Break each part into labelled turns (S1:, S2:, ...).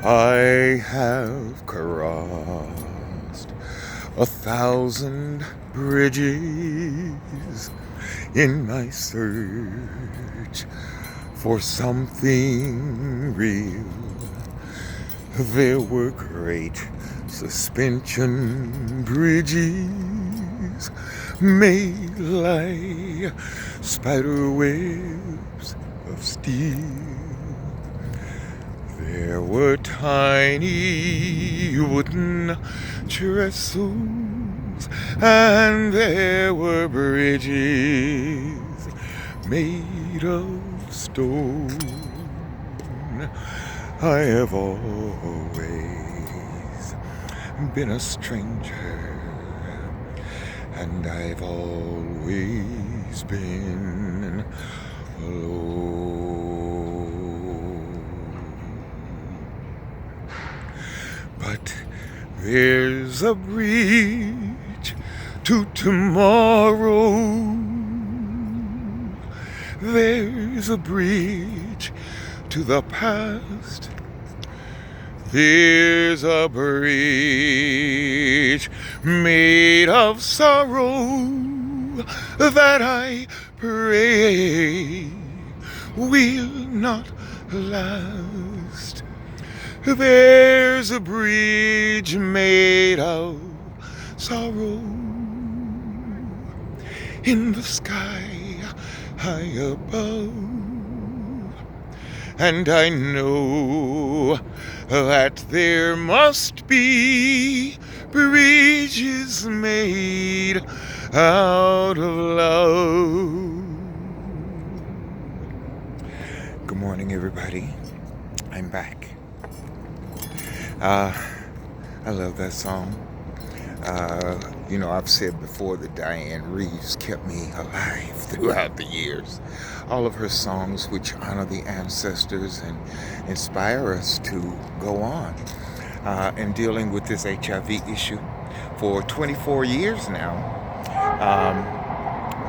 S1: I have crossed 1,000 bridges in my search for something real. There were great suspension bridges made like spider webs of steel. There were tiny wooden trestles, and there were bridges made of stone. I have always been a stranger, and I've always been alone. But there's a bridge to tomorrow. There's a bridge to the past. There's a bridge made of sorrow that I pray will not last. There's a bridge made of sorrow in the sky high above. And I know that there must be bridges made out of love. Good morning, everybody. I'm back. I love that song. I've said before that Diane Reeves kept me alive throughout the years. All of her songs which honor the ancestors and inspire us to go on in dealing with this HIV issue. For 24 years now,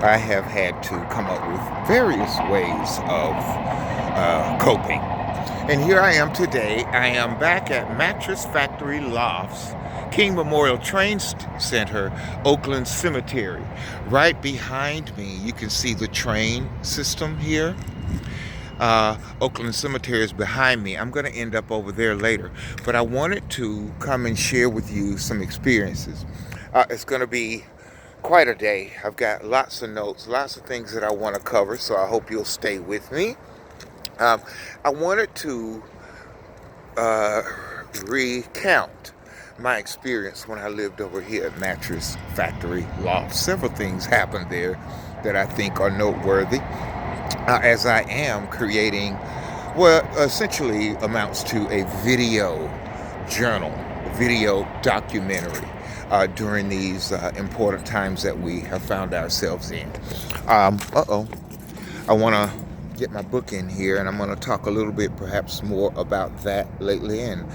S1: I have had to come up with various ways of coping. And here I am today. I am back at Mattress Factory Lofts, King Memorial Train Center, Oakland Cemetery. Right behind me, you can see the train system here. Oakland Cemetery is behind me. I'm going to end up over there later. But I wanted to come and share with you some experiences. It's going to be quite a day. I've got lots of notes, lots of things that I want to cover, so I hope you'll stay with me. I wanted to recount my experience when I lived over here at Mattress Factory Loft. Several things happened there that I think are noteworthy, as I am creating what essentially amounts to a video journal, video documentary during these important times that we have found ourselves in. I want to get my book in here, and I'm going to talk a little bit perhaps more about that lately, and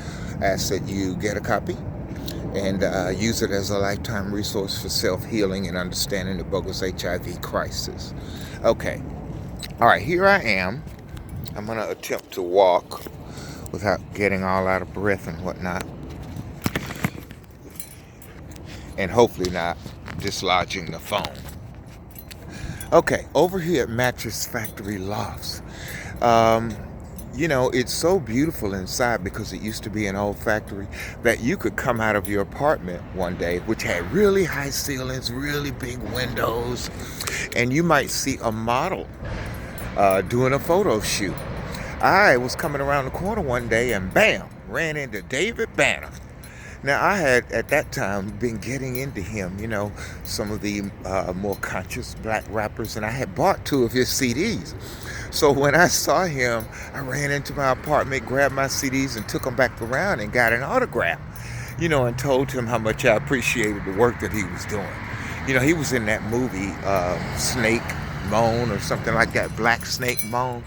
S1: ask that you get a copy and use it as a lifetime resource for self-healing and understanding the bogus HIV crisis. Okay, all right, here I am. I'm going to attempt to walk without getting all out of breath and whatnot, and hopefully not dislodging the phone. Okay, over here at Mattress Factory Lofts, it's so beautiful inside because it used to be an old factory that you could come out of your apartment one day, which had really high ceilings, really big windows, and you might see a model doing a photo shoot. I was coming around the corner one day and bam, ran into David Banner. Now, I had, at that time, been getting into him, some of the more conscious black rappers, and I had bought 2 of his CDs. So when I saw him, I ran into my apartment, grabbed my CDs, and took them back around and got an autograph, and told him how much I appreciated the work that he was doing. He was in that movie, Snake Moan or something like that, Black Snake Moan,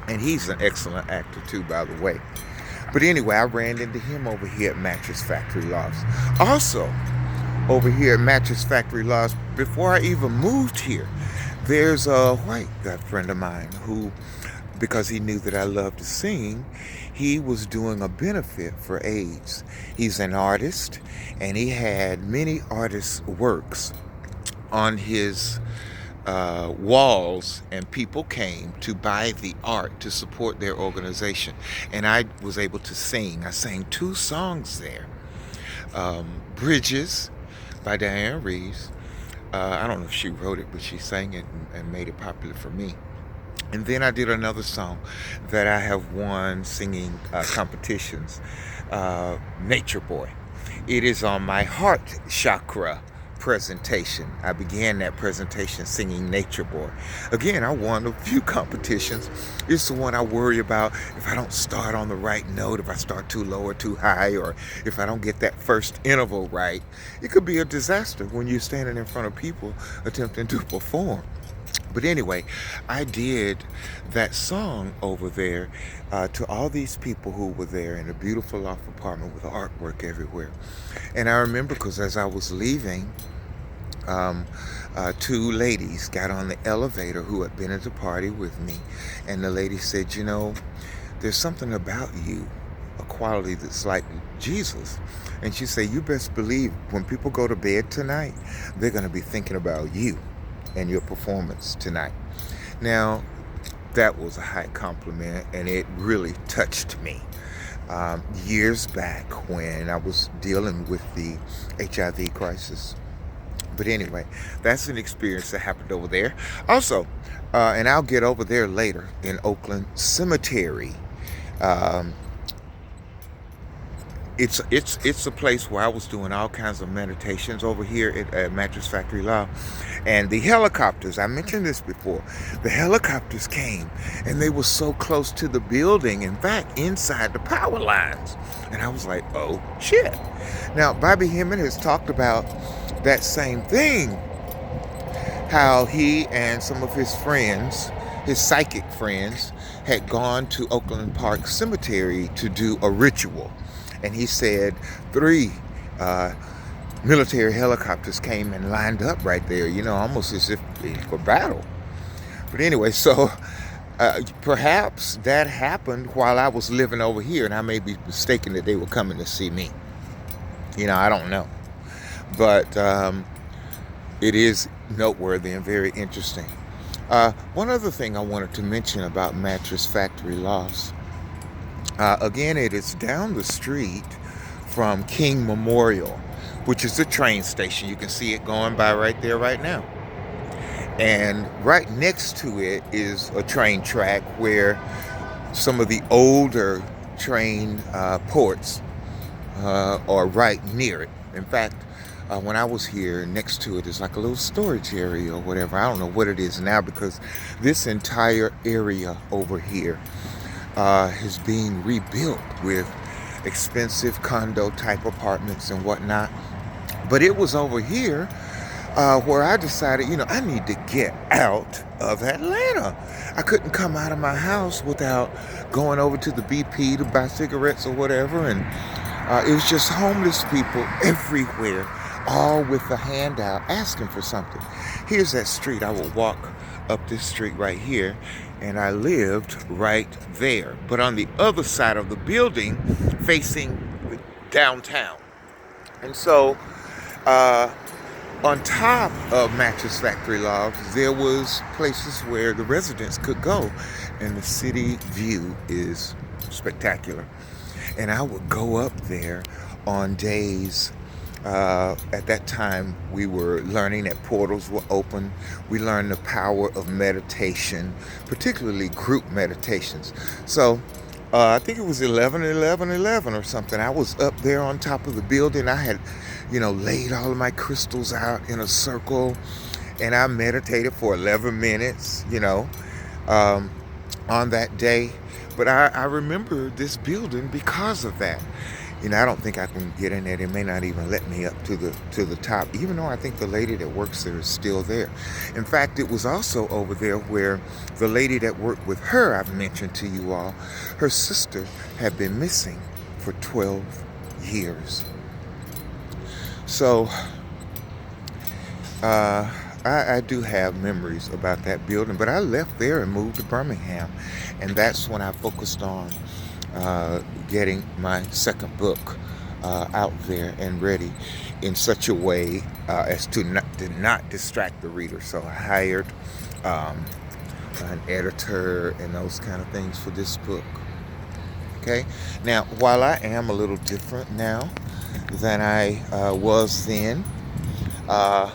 S1: and he's an excellent actor, too, by the way. But anyway, I ran into him over here at Mattress Factory Lofts. Also, over here at Mattress Factory Lofts, before I even moved here, there's a white guy friend of mine who because he knew that I loved to sing, he was doing a benefit for AIDS. He's an artist, and he had many artists' works on his walls, and people came to buy the art to support their organization. And I was able to sing. I sang 2 songs there. Bridges by Diane Reeves. I don't know if she wrote it, but she sang it and made it popular for me. And then I did another song that I have won singing competitions, Nature Boy. It is on my heart chakra presentation. I began that presentation singing Nature Boy. Again, I won a few competitions. It's the one I worry about if I don't start on the right note, if I start too low or too high, or if I don't get that first interval right. It could be a disaster when you're standing in front of people attempting to perform. But anyway, I did that song over there to all these people who were there in a beautiful loft apartment with artwork everywhere. And I remember, because as I was leaving, 2 ladies got on the elevator who had been at the party with me. And the lady said, you know, there's something about you, a quality that's like Jesus. And she said, you best believe when people go to bed tonight, they're going to be thinking about you and your performance tonight. Now, that was a high compliment, and it really touched me. Years back when I was dealing with the HIV crisis. But anyway, that's an experience that happened over there. Also, and I'll get over there later, in Oakland Cemetery. It's a place where I was doing all kinds of meditations over here at Mattress Factory Law. And the helicopters, I mentioned this before, the helicopters came and they were so close to the building, in fact, inside the power lines. And I was like, oh shit. Now, Bobby Hemmitt has talked about that same thing, how he and some of his friends, his psychic friends, had gone to Oakland Park Cemetery to do a ritual. And he said 3 military helicopters came and lined up right there, you know, almost as if for battle. But anyway, so perhaps that happened while I was living over here, and I may be mistaken that they were coming to see me. You know, I don't know. But it is noteworthy and very interesting. One other thing I wanted to mention about Mattress Factory Lofts. Again, it is down the street from King Memorial, which is the train station. You can see it going by right there right now. And right next to it is a train track where some of the older train ports are right near it. In fact, when I was here, next to it is like a little storage area or whatever. I don't know what it is now, because this entire area over here is being rebuilt with expensive condo type apartments and whatnot. But it was over here where I decided, you know, I need to get out of Atlanta. I couldn't come out of my house without going over to the BP to buy cigarettes or whatever. And it was just homeless people everywhere, all with a handout asking for something. Here's that street. I would walk up this street right here, and I lived right there, but on the other side of the building facing downtown. And so on top of Mattress Factory Lofts, there was places where the residents could go, and the city view is spectacular. And I would go up there on days. At that time, we were learning that portals were open. We learned the power of meditation, particularly group meditations. So I think it was 11/11/11 or something. I was up there on top of the building. I had, you know, laid all of my crystals out in a circle, and I meditated for 11 minutes, you know, on that day. But I remember this building because of that. You know, I don't think I can get in there. They may not even let me up to the top, even though I think the lady that works there is still there. In fact, it was also over there where the lady that worked with her, I've mentioned to you all, her sister had been missing for 12 years. So I do have memories about that building, but I left there and moved to Birmingham, and that's when I focused on getting my second book out there and ready in such a way as to not distract the reader. So I hired um, an editor and those kind of things for this book. Okay, now while I am a little different now than I was then, uh,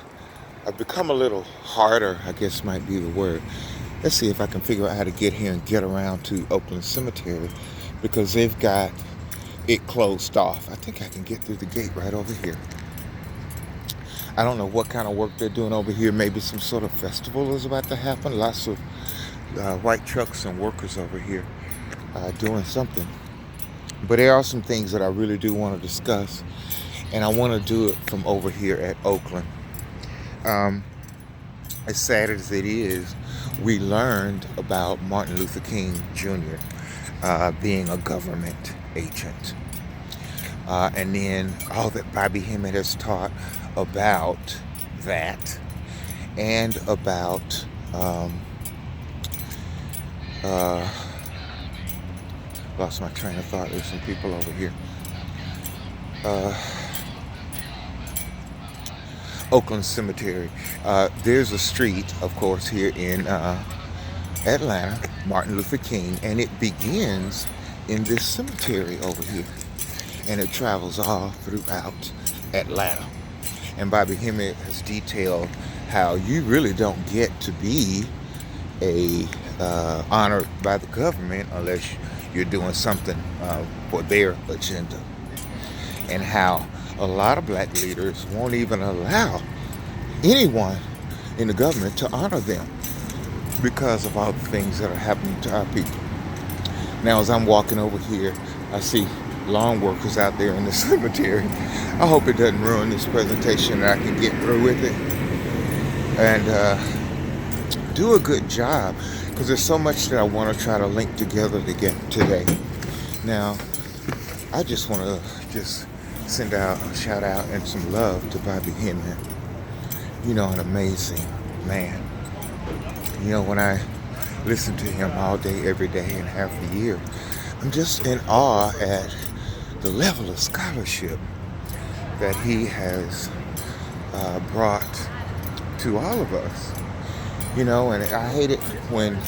S1: I've become a little harder, I guess might be the word. Let's see if I can figure out how to get here and get around to Oakland Cemetery, because they've got it closed off. I think I can get through the gate right over here. I don't know what kind of work they're doing over here. Maybe some sort of festival is about to happen. Lots of white trucks and workers over here doing something. But there are some things that I really do want to discuss, and I want to do it from over here at Oakland. As sad as it is, we learned about Martin Luther King Jr. Being a government agent. And then all that Bobby Hemmitt has taught about that, and about lost my train of thought. There's some people over here. Oakland Cemetery. There's a street, of course, here in Atlanta, Martin Luther King, and it begins in this cemetery over here, and it travels all throughout Atlanta. And Bobby Hemmitt has detailed how you really don't get to be honored by the government unless you're doing something for their agenda, and how a lot of black leaders won't even allow anyone in the government to honor them because of all the things that are happening to our people. Now, as I'm walking over here, I see lawn workers out there in the cemetery. I hope it doesn't ruin this presentation and I can get through with it and do a good job, because there's so much that I want to try to link together today. Now, I just want to send out a shout out and some love to Bobby Hemmitt. You know, an amazing man. You know, when I listen to him all day, every day, and half the year, I'm just in awe at the level of scholarship that he has brought to all of us. You know, and I hate it when,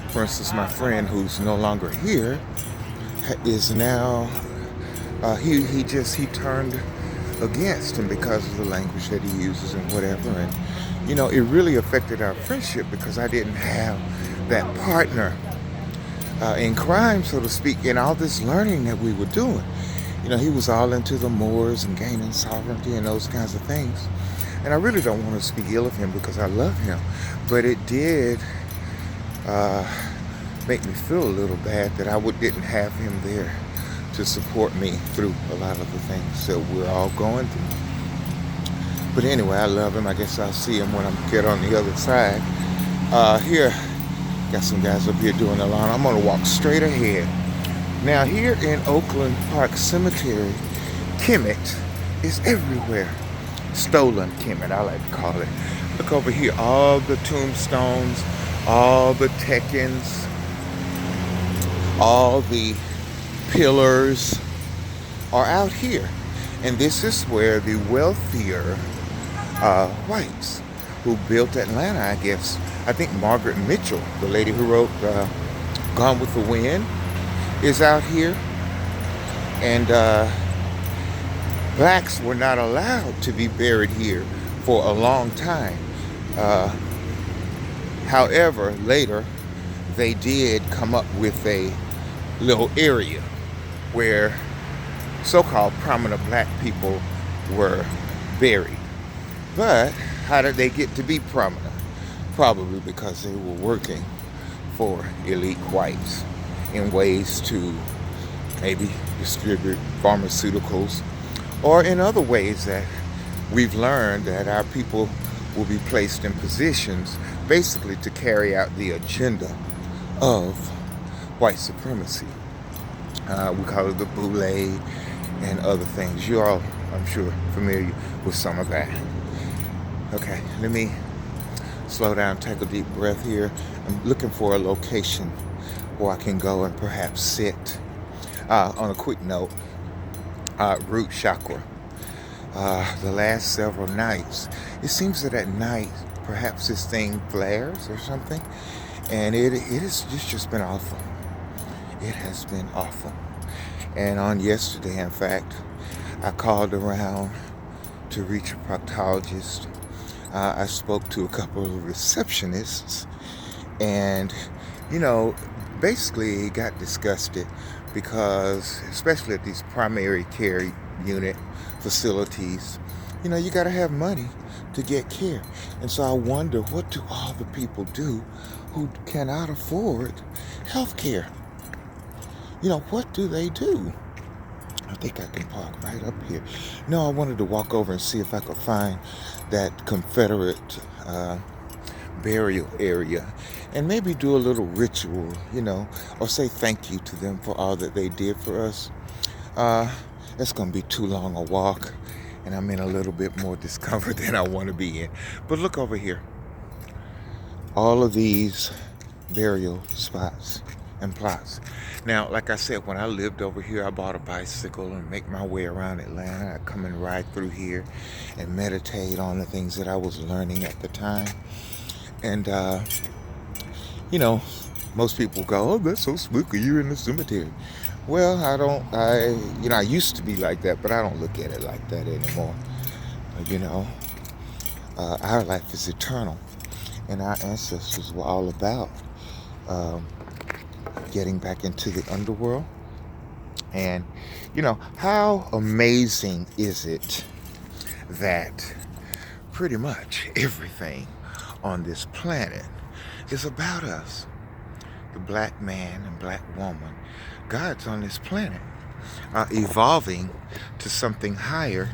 S1: for instance, my friend who's no longer here is now, he turned against him because of the language that he uses and whatever. And, you know, it really affected our friendship because I didn't have that partner in crime, so to speak, in all this learning that we were doing. You know, he was all into the Moors and gaining sovereignty and those kinds of things. And I really don't want to speak ill of him because I love him. But it did make me feel a little bad that I didn't have him there to support me through a lot of the things that we're all going through. But anyway, I love him. I guess I'll see him when I get on the other side. Here, got some guys up here doing the lawn. I'm going to walk straight ahead. Now, here in Oakland Park Cemetery, Kemet is everywhere. Stolen Kemet, I like to call it. Look over here, all the tombstones, all the tekens, all the pillars are out here. And this is where the wealthier whites who built Atlanta, I guess, I think Margaret Mitchell, the lady who wrote Gone with the Wind, is out here. And blacks were not allowed to be buried here for a long time. However, later, they did come up with a little area where so-called prominent black people were buried. But how did they get to be prominent? Probably because they were working for elite whites in ways to maybe distribute pharmaceuticals, or in other ways that we've learned that our people will be placed in positions basically to carry out the agenda of white supremacy. We call it the boule and other things. You're all, I'm sure, familiar with some of that. Okay, let me slow down, take a deep breath here. I'm looking for a location where I can go and perhaps sit. On a quick note, root chakra. The last several nights, it seems that at night, perhaps this thing flares or something, and it's just been awful. It has been awful. And on yesterday, in fact, I called around to reach a proctologist. I spoke to a couple of receptionists, and basically got disgusted because, especially at these primary care unit facilities, you got to have money to get care. And so I wonder, what do all the people do who cannot afford health care? What do they do? I think I can park right up here. No, I wanted to walk over and see if I could find that Confederate burial area and maybe do a little ritual, or say thank you to them for all that they did for us. It's going to be too long a walk, and I'm in a little bit more discomfort than I want to be in. But look over here. All of these burial spots and plots. Now, like I said, when I lived over here, I bought a bicycle and make my way around Atlanta. I'd come and ride through here and meditate on the things that I was learning at the time. And, most people go, oh, that's so spooky, you're in the cemetery. Well, I used to be like that, but I don't look at it like that anymore. Our life is eternal, and our ancestors were all about getting back into the underworld. And, how amazing is it that pretty much everything on this planet is about us. The black man and black woman, God's on this planet, evolving to something higher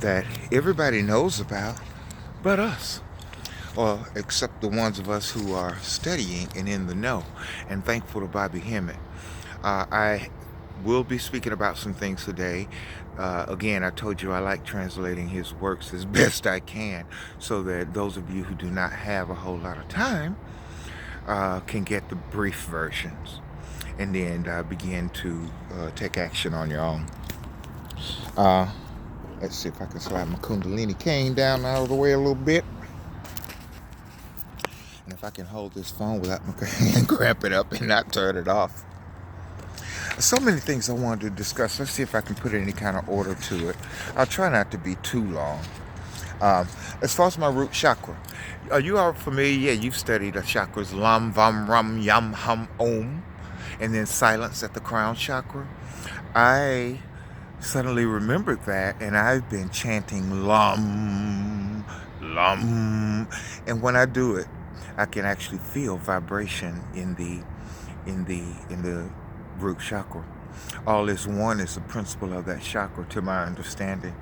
S1: that everybody knows about but us. Or except the ones of us who are studying and in the know. And thankful to Bobby Hemmitt. I will be speaking about some things today. Again, I told you I like translating his works as best I can, so that those of you who do not have a whole lot of time can get the brief versions, and then begin to take action on your own. Let's see if I can slide my Kundalini cane down out of the way a little bit. And if I can hold this phone without my hand cramping up and not turn it off. So many things I wanted to discuss. Let's see if I can put any kind of order to it. I'll try not to be too long. As far as my root chakra, are you all familiar? Yeah, you've studied the chakras: Lam, Vam, Ram, Yam, Hum, Om, and then silence at the crown chakra. I suddenly remembered that, and I've been chanting Lam, Lam, and when I do it, I can actually feel vibration in the root chakra. All is one is the principle of that chakra, to my understanding.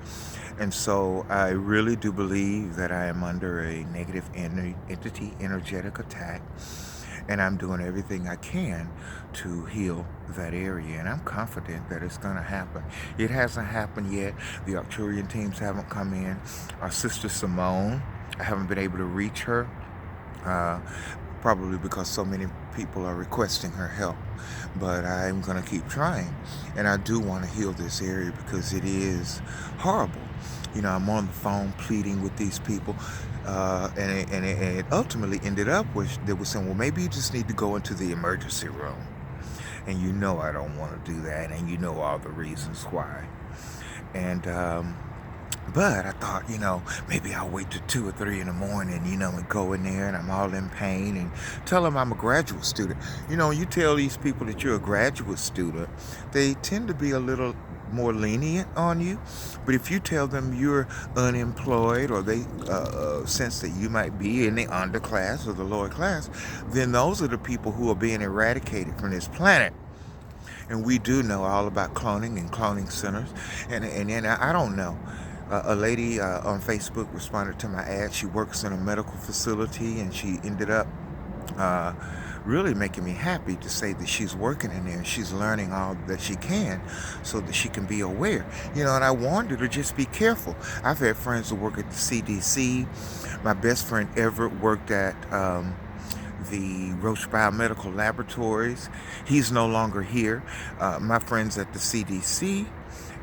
S1: And so I really do believe that I am under a negative entity energetic attack, and I'm doing everything I can to heal that area, and I'm confident that it's going to happen. It hasn't happened yet. The Arcturian teams haven't come in. Our sister Simone, I haven't been able to reach her, probably because so many people are requesting her help. But I'm going to keep trying, and I do want to heal this area because it is horrible. I'm on the phone pleading with these people, and it ultimately ended up with they were saying, well, maybe you just need to go into the emergency room. And I don't want to do that, and all the reasons why. And but I thought, maybe I'll wait till 2 or 3 in the morning, and go in there, and I'm all in pain, and tell them I'm a graduate student. You tell these people that you're a graduate student, they tend to be a little more lenient on you. But if you tell them you're unemployed, or they sense that you might be in the underclass or the lower class, then those are the people who are being eradicated from this planet. And we do know all about cloning and cloning centers. And I don't know. A lady on Facebook responded to my ad. She works in a medical facility, and she ended up really making me happy to say that she's working in there and she's learning all that she can so that she can be aware. And I warned her to just be careful. I've had friends who work at the CDC. My best friend Everett worked at the Roche Biomedical Laboratories. He's no longer here. My friends at the CDC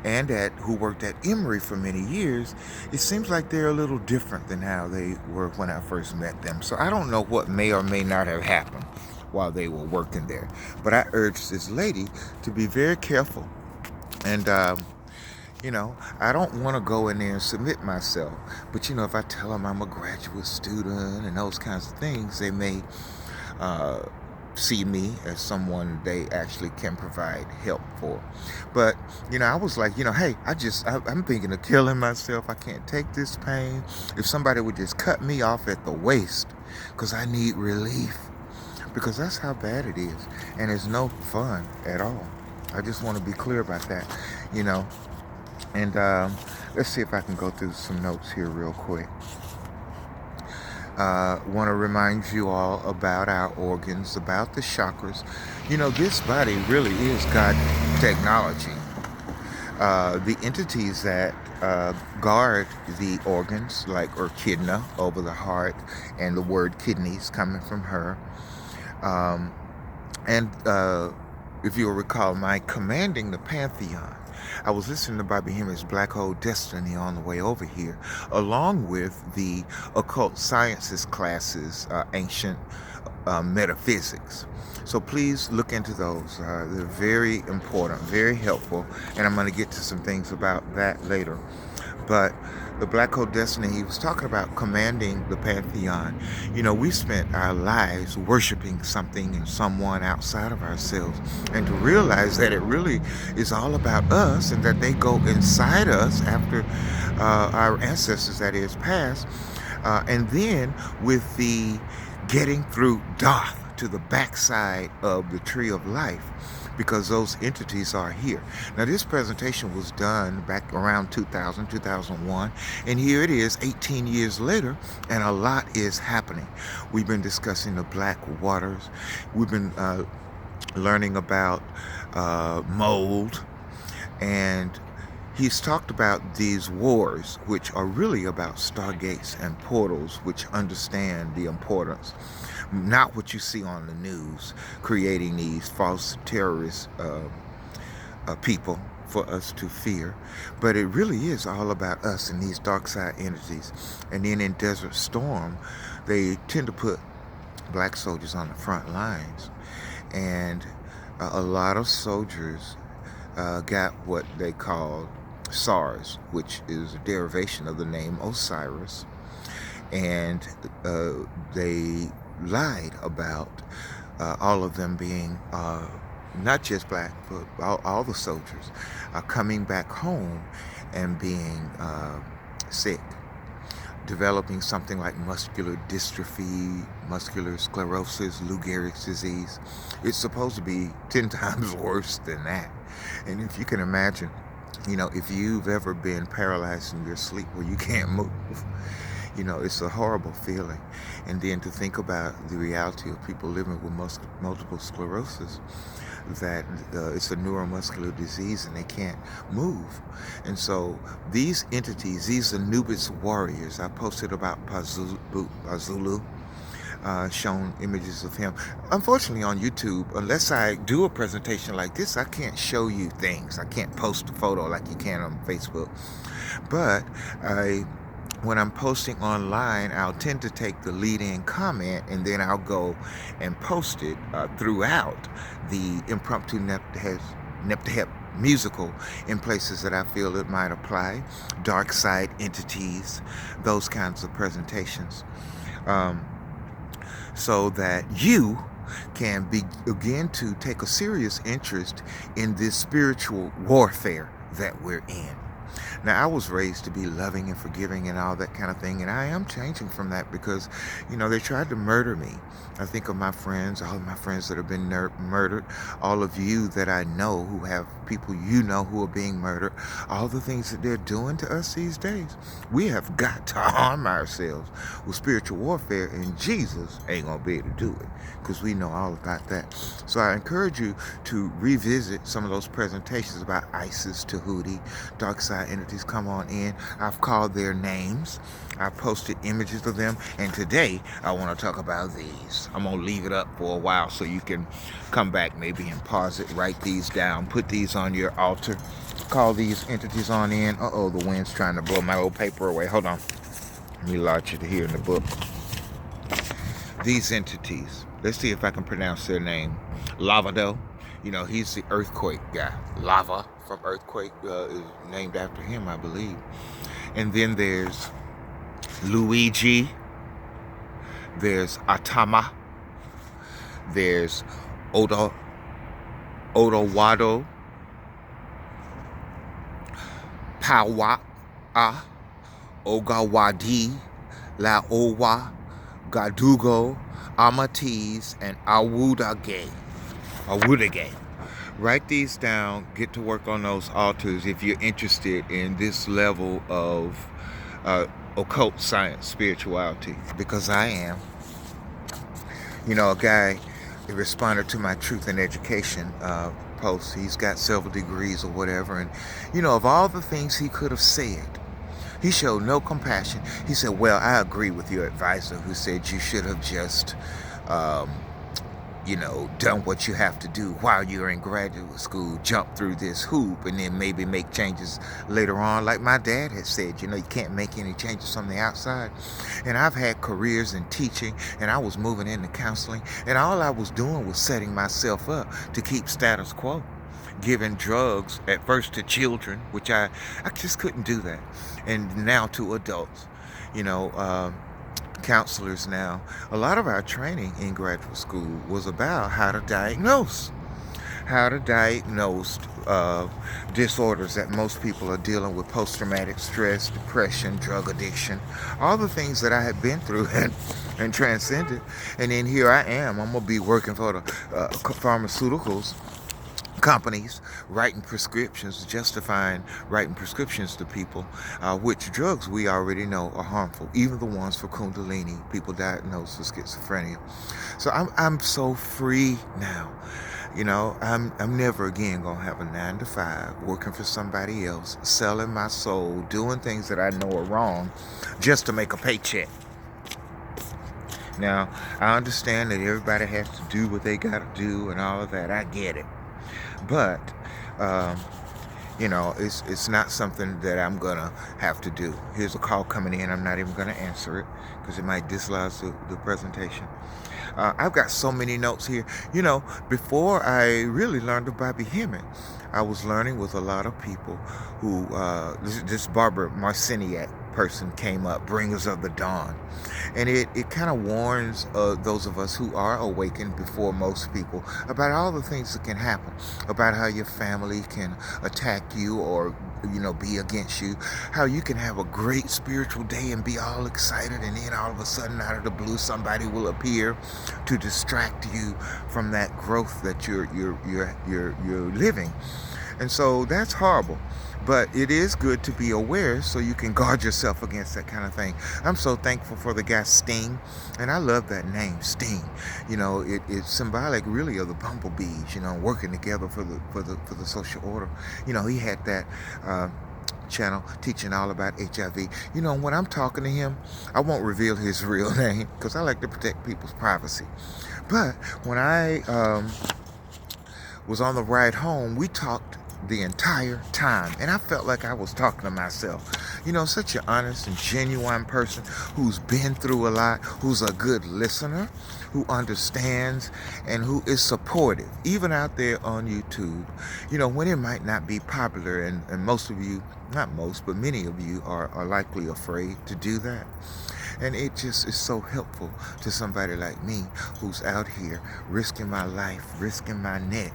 S1: and who worked at Emory for many years, it seems like they're a little different than how they were when I first met them. So I don't know what may or may not have happened while they were working there. But I urge this lady to be very careful. And, I don't want to go in there and submit myself. But, if I tell them I'm a graduate student and those kinds of things, they may see me as someone they actually can provide help for. But I was like, hey, I'm thinking of killing myself. I can't take this pain. If somebody would just cut me off at the waist, because I need relief, because that's how bad it is, and it's no fun at all. I just want to be clear about that. And let's see if I can go through some notes here real quick. Want to remind you all about our organs, about the chakras. This body really is God technology. The entities that guard the organs, like Echidna over the heart, and the word kidneys coming from her. And if you'll recall, my commanding the Pantheon, I was listening to Bobby Hemmitt's Black Hole Destiny on the way over here, along with the occult sciences classes, ancient metaphysics. So please look into those. They're very important, very helpful, and I'm going to get to some things about that later. But the Black Hole Destiny, he was talking about commanding the Pantheon. We spent our lives worshiping something and someone outside of ourselves, and to realize that it really is all about us, and that they go inside us after our ancestors, that is, passed, and then with the getting through Daath to the backside of the tree of life, because those entities are here. Now, this presentation was done back around 2000, 2001, and here it is 18 years later, and a lot is happening. We've been discussing the black waters. We've been learning about mold, and he's talked about these wars, which are really about stargates and portals, which understand the importance. Not what you see on the news, creating these false terrorist people for us to fear. But it really is all about us and these Darkside entities. And then in Desert Storm, they tend to put black soldiers on the front lines. And a lot of soldiers got what they call SARS, which is a derivation of the name Osiris. And they lied about all of them being not just black, but all the soldiers coming back home and being sick, developing something like muscular dystrophy, muscular sclerosis, Lou Gehrig's disease. It's supposed to be 10 times worse than that. And if you can imagine, if you've ever been paralyzed in your sleep where you can't move, it's a horrible feeling. And then to think about the reality of people living with multiple sclerosis, that it's a neuromuscular disease and they can't move. And so these entities, these Anubis warriors, I posted about Pazuzu, shown images of him. Unfortunately on YouTube, unless I do a presentation like this, I can't show you things. I can't post a photo like you can on Facebook. But when I'm posting online, I'll tend to take the lead-in comment, and then I'll go and post it throughout the Impromptu Nebthet musical in places that I feel it might apply. Darkside entities, those kinds of presentations. So that you can begin to take a serious interest in this spiritual warfare that we're in. Now, I was raised to be loving and forgiving and all that kind of thing, and I am changing from that because, they tried to murder me. I think of my friends, all of my friends that have been murdered, all of you that I know who have people who are being murdered, all the things that they're doing to us these days. We have got to arm ourselves with spiritual warfare, and Jesus ain't going to be able to do it because we know all about that. So I encourage you to revisit some of those presentations about ISIS, Tahuti, Darkside entities. Come on in. I've called their names. I posted images of them, and today I want to talk about these. I'm going to leave it up for a while so you can come back maybe and pause it, write these down, put these on your altar, call these entities on in. Uh-oh, the wind's trying to blow my old paper away. Hold on. Let me lodge it here in the book. These entities, let's see if I can pronounce their name. Lavado, he's the earthquake guy. Lava from Earthquake is named after him, I believe. And then there's Luigi, there's Atama, there's Odowado, Pawa, Ogawadi, Laowa, Gadugo, Amatis, and Awudage. Write these down. Get to work on those altars if you're interested in this level of occult science, spirituality, because I am. A guy responded to my Truth and Education post. He's got several degrees or whatever, and of all the things he could have said, he showed no compassion. He said, well, I agree with your advisor who said you should have just done what you have to do while you're in graduate school, jump through this hoop, and then maybe make changes later on. Like my dad had said, you can't make any changes from the outside. And I've had careers in teaching, and I was moving into counseling, and all I was doing was setting myself up to keep status quo, giving drugs at first to children, which I just couldn't do that, and now to adults. Counselors now, a lot of our training in graduate school was about how to diagnose disorders that most people are dealing with: post-traumatic stress, depression, drug addiction, all the things that I had been through and transcended. And then here I am. I'm gonna be working for the pharmaceuticals companies, justifying writing prescriptions to people, which drugs we already know are harmful, even the ones for Kundalini, people diagnosed with schizophrenia. So I'm so free now. I'm never again gonna have a 9-to-5 working for somebody else, selling my soul, doing things that I know are wrong just to make a paycheck. Now, I understand that everybody has to do what they gotta do and all of that. I get it. But, it's not something that I'm going to have to do. Here's a call coming in. I'm not even going to answer it because it might dislodge the presentation. I've got so many notes here. Before I really learned about Hemmitt, I was learning with a lot of people who, this Barbara Marciniak person came up, Bringers of the Dawn. And it kind of warns those of us who are awakened before most people about all the things that can happen, about how your family can attack you or, be against you, how you can have a great spiritual day and be all excited, and then all of a sudden out of the blue somebody will appear to distract you from that growth that you're living. And so that's horrible. But it is good to be aware so you can guard yourself against that kind of thing. I'm so thankful for the guy Sting, and I love that name, Sting. It's symbolic really of the bumblebees, working together for the social order. He had that channel teaching all about HIV. When I'm talking to him, I won't reveal his real name because I like to protect people's privacy. But when I was on the ride home, we talked the entire time, and I felt like I was talking to myself. Such an honest and genuine person who's been through a lot, who's a good listener, who understands, and who is supportive, even out there on YouTube, when it might not be popular, and most of you, not most, but many of you are likely afraid to do that. And it just is so helpful to somebody like me who's out here risking my life, risking my neck,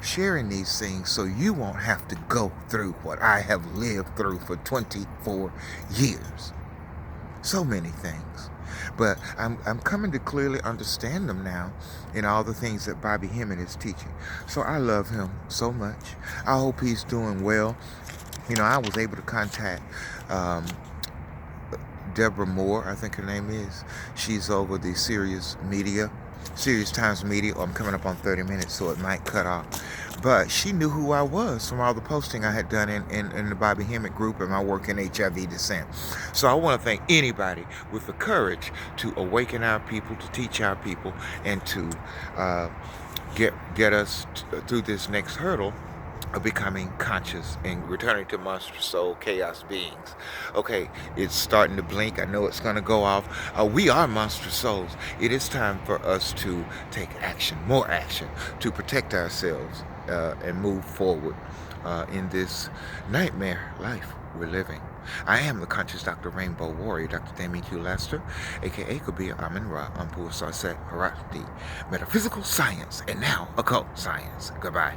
S1: sharing these things so you won't have to go through what I have lived through for 24 years. So many things. But I'm coming to clearly understand them now in all the things that Bobby Hemmitt is teaching. So I love him so much. I hope he's doing well. I was able to contact Deborah Moore, I think her name is. She's over the Serious Times Media. I'm coming up on 30 minutes, so it might cut off. But she knew who I was from all the posting I had done in the Bobby Hemmitt group and my work in HIV descent. So I want to thank anybody with the courage to awaken our people, to teach our people, and to get us through this next hurdle of becoming conscious and returning to monstrous soul chaos beings. Okay, it's starting to blink. I know it's going to go off. We are monstrous souls. It is time for us to take action, more action, to protect ourselves and move forward in this nightmare life we're living. I am the Conscious Dr. Rainbow Warrior, Dr. Damien Q. Laster, aka Kabir Amin Ra, Ampur Sarset Harati, Metaphysical Science, and now Occult Science. Goodbye.